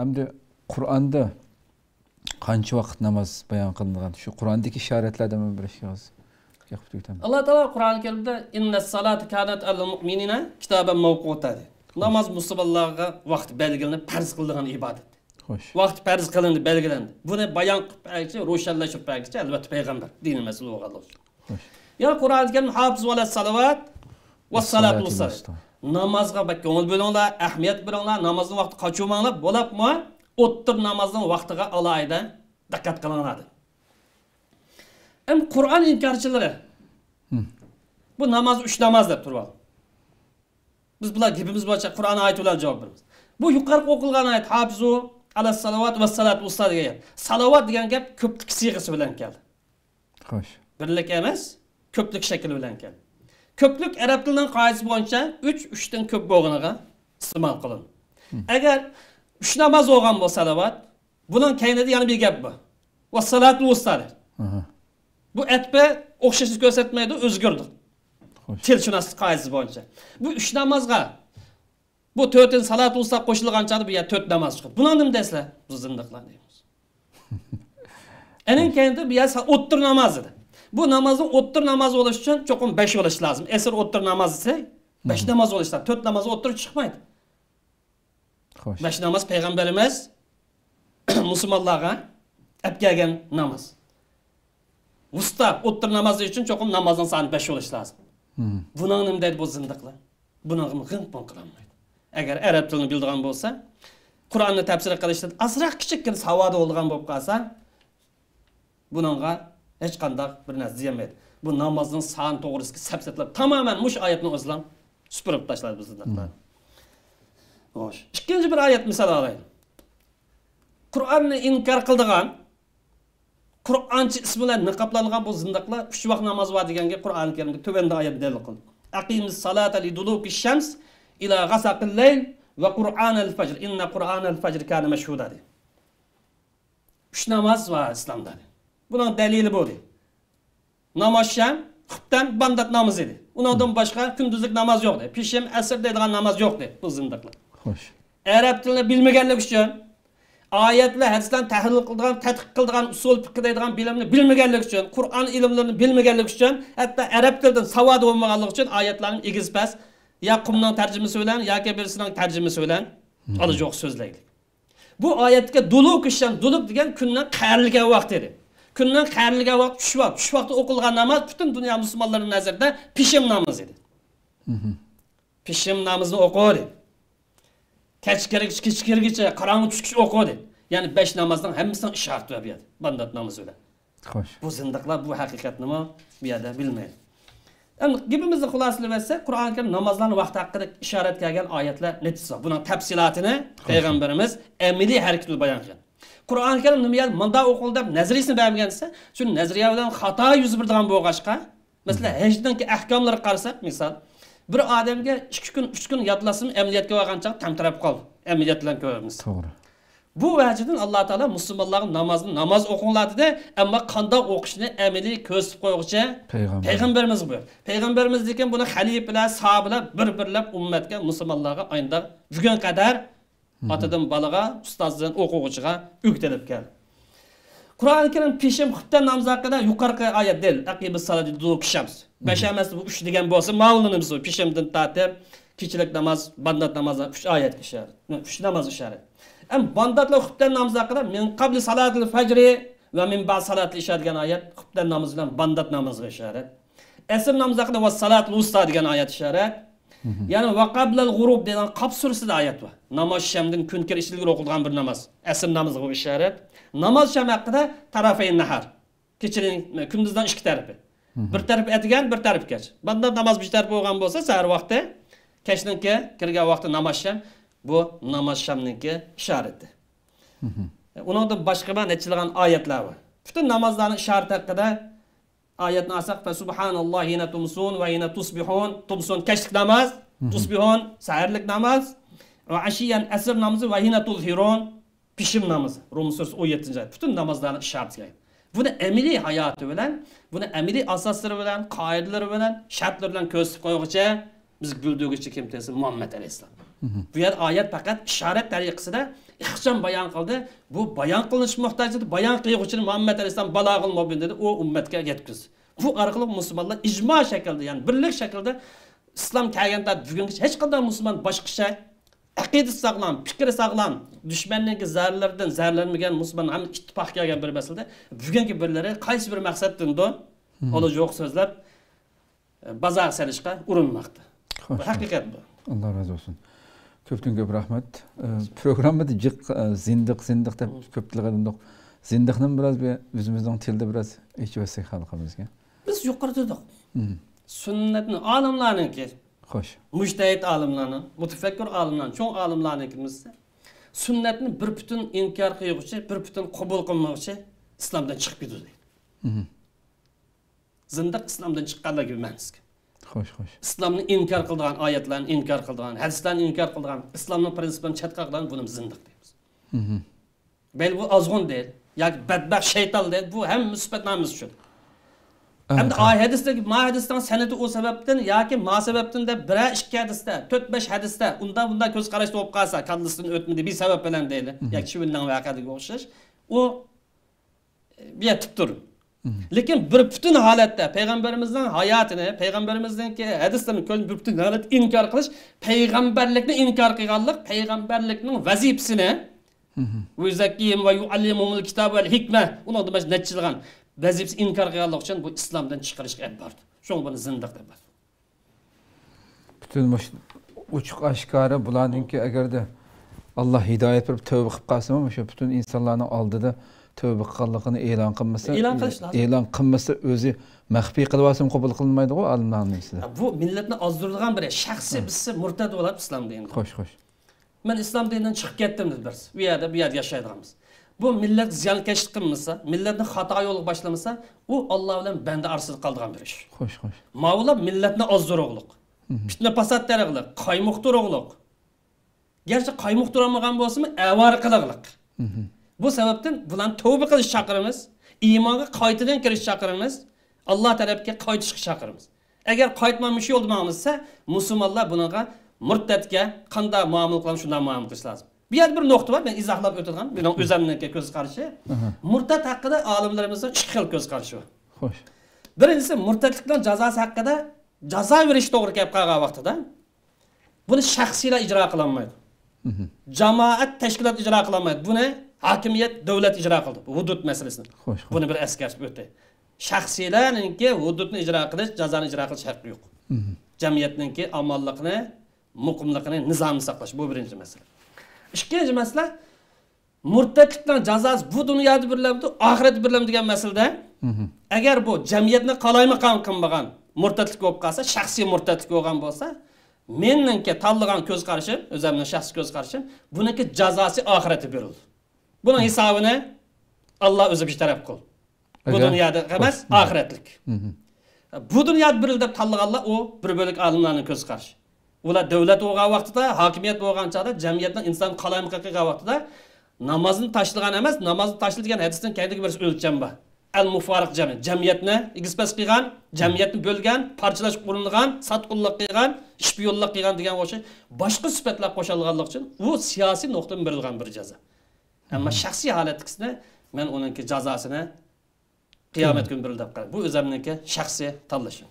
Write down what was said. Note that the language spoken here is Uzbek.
Endi Qur'onda qancha vaqt namoz bayon qilingan? Shu Qur'ondagi ishoratlardan bir ish yoz. Allah Taala Qur'on-i Karimda innas salata kanat alal mu'minina kitaban mawquta. Namoz musulmonlarga vaqt belgilanib farz qilingan ibodat. Xo'sh. Vaqt farz qilindi, belgilandi. Buni bayon qilib, ro'shanlashtirib bergich albatta payg'ambar dini mas'ul bo'lganlar. Xo'sh. Ya Qur'on-i Karim hafiz va salavat va salatu wassalam. Namazga bak ko'ngil bo'linglar, ahamiyat beringlar, namozning vaqti qochirmanglar, bo'libmi? O'ttir namozning vaqtiga alayda diqqat qilinglar. Qur'on inkarchilari. Bu namoz 3 namoz deb turibdi. Biz bular gapimiz bo'yicha Qur'on oyati bilan javob beramiz. Bu yuqori o'qilgan oyat hafizu alas salovat va salat usta degan. Salovat degan gap ko'plik siyg'asi bilan keldi. Xo'sh. Birlik emas, ko'plik shakli bilan keldi. Ko'plik arab tilining qoidasi bo'yicha 3 dan ko'p bo'lganiga iste'mol qilinadi. Agar 3 namoz o'qigan bo'lsa salovat, buning kaynida yana bir gap bor. Va salatu usta. Bu etbe o'xshashlik ko'rsatmaydi, o'zgardi. Tilshunoslik qoidasi bo'yicha. Bu 3 namozga bu 4 salat usta qo'shilgan chog'da bu 4 namoz chiqadi. Buni nima deysizlar? Biz zindiqlar deymiz. Enin kayında bu o'ttir namoz edi. Bu namozning o'ttir namoz bo'lish uchun cho'qim 5 bo'lish lozim. Asr o'ttir namoz esa 5 namoz bo'lish lozim. 4 namoz o'ttir chiqmaydi. Xo'sh. 5 namoz payg'ambarimiz musulmonlarga olib kelgan namoz. Usta o'ttir namozi uchun cho'qim namozning soni 5 bo'lish lozim. Buning nima deydi bu zindiqlar? Buning g'ing-pon qilmaydi. Agar arab tilini bildigan bo'lsa, Qur'onni tafsir qilishda azroq kichikkin savodi bo'lgan bo'lib qolsa, buningga hech qanday bir narsa demaydi. Bu namozning soni to'g'risida safsatlab tamamen mush oyatni o'zlam supurib tashladi bu zindiqlar. Xo'sh. Ikkinchi bir oyat misol olaylik. Qur'onni inkor qildigan Qur'onchi ismi bilan niqoblangan bu zindiqlar 3 vaqt namoz va deganga Qur'on Karimda tövbenda oyat dalil qildi. Aqimis salata liduluki shams ila ghasaqil layl va Qur'anal fajr inna Qur'anal fajr kana mashhuda. 3 namoz va islomda. Buning dalili bu edi. Namoz sham xubdan bandat namoz edi. Undan boshqa kunduzlik namoz yo'q edi. Pishim asr deydigan namoz yo'q edi bu zindiqlar. Xo'sh. Arab tilini bilmaganlik uchun ayetler hadisdan tahlil qildigan, tadqiq qildigan, usul fiqh deydigan bilimni bilmaganlik uchun, Qur'on ilmlarini bilmaganlik uchun, hatto arab tilidan savod bo'lmaganlik uchun oyatlarning egizpas ya qumning tarjimasi bilan yoki birisining tarjimasi bilan olijoq so'zlaydi. Bu oyatga duluk ishon, duluk degan kundan qayrilgan vaqt edi. Kundan qayrilgan vaqt tush vaqti o'qilgan namoz butun dunyo musulmonlarining nazarida pishim namozi edi. Pishim namozni o'qiydi. Kechkirgicha qarong'i tushkish o'qiydi. Ya'ni 5 namozning hammasining ishorat va berdi. Bandat namozi bilan. Xo'sh. Bu zindiqlar bu haqiqatni bu yerda bilmaydi. Endi gapimizni xulosalab olsak, Qur'on Karim namozlarning vaqti haqida ishorat qilgan oyatlar nechta? Buning tafsilotini payg'ambarimiz amaliy harakat bilan bayon qilgan. Qur'on Karim nima manda o'qildi deb nazariyasini bergansa, shu nazariya bilan xato yuz bergan bo'lg'achqa, masalan, hajdanki ahkomlarga qarasak, misol bir odamga 2 kun 3 kun yodlasin amaliyotga olgancha tamtarab qoldi. Amaliyot bilan ko'ramiz. To'g'ri. Bu vajidan Alloh taolo musulmonlarga namoz o'qinglar dedi, ammo qanday o'qishni amaliy ko'rsatib qo'yguchi payg'ambarimiz bu. Payg'ambarimiz degan buni xalif bilan, sahobalar bir-birlab ummatga, musulmonlarga oyinda bugun qadar otadan balaga, ustozdan o'quvchiga o'rgatilib keldi. Qur'on Karim peshim xutdan namoz haqida yuqorqi oyat del. Aqibus salati duluki shams. 5 emas bu 3 degan bo'lsa, ma'lumimiz bu peshimdan tortib kechilik namoz, bandat namozi 3 oyatga ishorat. 3 namoz ishorat. Bandatlar xutdan namoz haqida min qabli salatil fajri va min ba'd salatil isha degan oyat xutdan namoz bilan bandat namoziga ishorat. Asr namoz haqida va salatul usta degan oyat ishorat. Ya'ni va qablal g'urub degan Qaf surasida oyat bor. Namoz shamdan kun kirishligiga o'qilgan bir namoz. Asr namoziga ishorat. Namoz sham haqida tarafayn nahar. Kechiring kunduzdan 2 tarafi. Bir taraf etigan, bir taraf kech. Bandat namoz bir taraf bo'lgan bo'lsa, sahar vaqti, kechninki kirgan vaqti namoz sham bu namoz shamninki ishorati. Undan boshqa bir nechilgan oyatlar bor. Bütün namozlarning ishorati haqida oyatni olsak, fa subhanallohi hina tumsun va hina tusbihun. Tumsun kechlik namoz, tusbihun saharlik namoz, va ashiyan asr namozi va hina tuzhirun pishim namozi. Rum surasi 17-oyat. Bütün namozlarning ishorati. Buni amaliy hayoti bilan, buni amaliy asoslari bilan, qoidalari bilan, shartlari bilan ko'rsatib qo'yguchi biz bildirguchi kim desa Muhammad alayhisalom. Bu yer oyat faqat ishorat tariqasida ixcham bayon qildi. Bu bayon qilinish muhtoj edi. Bayon qiluvchini Muhammad alayhisalom balog'ul mubin dedi. O ummatga yetkazdi. Bu orqali musulmonlar ijmo shaklda, ya'ni birlik shaklda islom kelganda bugungi hech qanday musulmon boshqacha aqidasi sog'lom, fikri sog'lom, dushmanning zarlardan zarlanmagan musulmon ham ittifoq kelgan bir masalada bugungi birlari qaysi bir maqsaddandir ola yo'q so'zlab bazar salishga urinmoqda. Bu haqiqat bu. Alloh razı olsun. Köpten köp rahmet. Programda jiq zindiq deb ko'p tilgadandiq. Zindiqni biraz bir o'zimizning tilda biraz aytib xalqimizga. Biz yuqorida dedik. Sunnatni olimlarniki. Xo'sh. Mujtahid olimlarning, mutafakkir olimlarning, cho'ng olimlarnikimiz sunnatni bir butun inkor qiluvchi, bir butun qabul qilmovchi islomdan chiqib ketdi. Zindiq islomdan chiqqanligi ma'nosida. Xo'sh. İslamni inkor qilgan oyatlarni inkor qilgan, hadislarni inkor qilgan, islomning prinsiplarini chetqa qilgan buni zindiq deymiz. Bel bu azg'un deydi, yoki badbaxt shayton deydi. Bu ham musbat namus uchun. Hamda hadisdagi ma hadisdan sanadi o sababdan yoki ma sababdan deb 1-2 hadisda, 4-5 hadisda unda ko'z qarashda bo'lib qolsa, kallasidan o'tmadi bir sabab bilan deydi. Yoki shu bilan voqeaga o'xshash. O betib tur. Lekin bir bütün holatda payg'ambarimizning hayotini, payg'ambarimizning hadislarni ko'rib bir bütün holat inkor qilish, payg'ambarlikni inkor qilganlik, payg'ambarlikning vazifasini va zakkiyim va yuallimumul kitob val hikma uni demak natchilagan vazifasi inkor qilganlik uchun bu islomdan chiqarishga olib bordi. Shu buni zindiq deb atadi. Bütün uçuk aşkara bularninki agarda Allah hidoyat berib tövbe qilib qolsa, o'sha bütün insonlarning oldida tövbe qilganligini e'lon qilmasa o'zi maxfiy qilib olsa qabul qilinmaydi-ku olimlarning sizda. Bu millatni ozdirgan biri shaxsiy bizsi murtad bo'lib islom diniga. Xo'sh. Men islom dinidan chiqib ketdim dedi biz. Bu yerda yashaydiganmiz. Bu millat ziyonkashlik qilmasa, millatni xato yo'lga boshlamasa, u Alloh bilan banda orasida qolgan bir ish. Xo'sh. Mavla millatni ozdirug'liq. Fitna fasod tarig'liq, qaymoqtirug'liq. Gerçi qaymoqtiramagan bo'lsa-mu, avar qiliqliq. Bu sababdan bulan tövbe qilish chaqiramiz, iymonga qaytadan kirish chaqiramiz, Alloh tarafga qaytishga chaqiramiz. Agar qaytmamış yo'l demamizsa, musulmonlar bunga murtadga qanday muomala qilamiz, shunday muomala qilish lozim. Bu yer bir nuqta var, ben izohlab o'tadigan, mening o'zimniki ko'z qarashi. Murtad haqida olimlarimizning 2 xil ko'z qarashi bor. Xo'sh. Birinchisi murtadlikning jazosi haqida jazo berish to'g'ri kelib qolgan vaqtida buni shaxsiylar ijro qilinmaydi. Jamoat tashkilot ijro qilinmaydi. Buni hokimiyat davlat ijro qildi. Hudud masalasini. Buni bir eskartib o'tdi. Shaxsiylarningki hududni ijro qilish, jazoni ijro qilish haqqi yo'q. Jamiyatningki amonlikni, muqimlikni, nizomni saqlash bu birinchi masala. Ikkinchi masala murtadlikning jazosi bu dunyoda birlamdi, oxirat birlamdi degan masalada agar bu jamiyatni qalaymaqon qilmagan murtadlik bo'lib qolsa, shaxsiy murtadlik bo'lgan bo'lsa, meningki tanlagan ko'z qarashim, o'zimning shaxsiy ko'z qarashim, buniki jazosi oxiratda berildi. Buning hisobini Alloh o'zi bir taraf qildi. Bu dunyoda emas, oxiratlik. Bu dunyoda biril deb tanlaganlar o bir bo'lik olimlarning ko'z qarashi. Ular davlat bo'lgan vaqtida, hokimiyat bo'lgan chog'da, jamiyatning inson qalaymaqon qilgan vaqtida namozni tashlagan emas, namozni tashlagan hadisdan kaydiga bir o'lcham bor. Al-mufariq jamiyatni igispas qilgan, jamiyatni bo'lgan, parchalash uringan, satqullik qilgan, shpiyonlik qilgan degan o'sha boshqa sifatlar qo'shilganlik uchun u siyosiy nuqtadan berilgan bir jazo. Ammo shaxsiy holatdagini men uningki jazosini qiyomat kuni berildi deb qaradim. Bu o'zimniki shaxsiy tanlashim.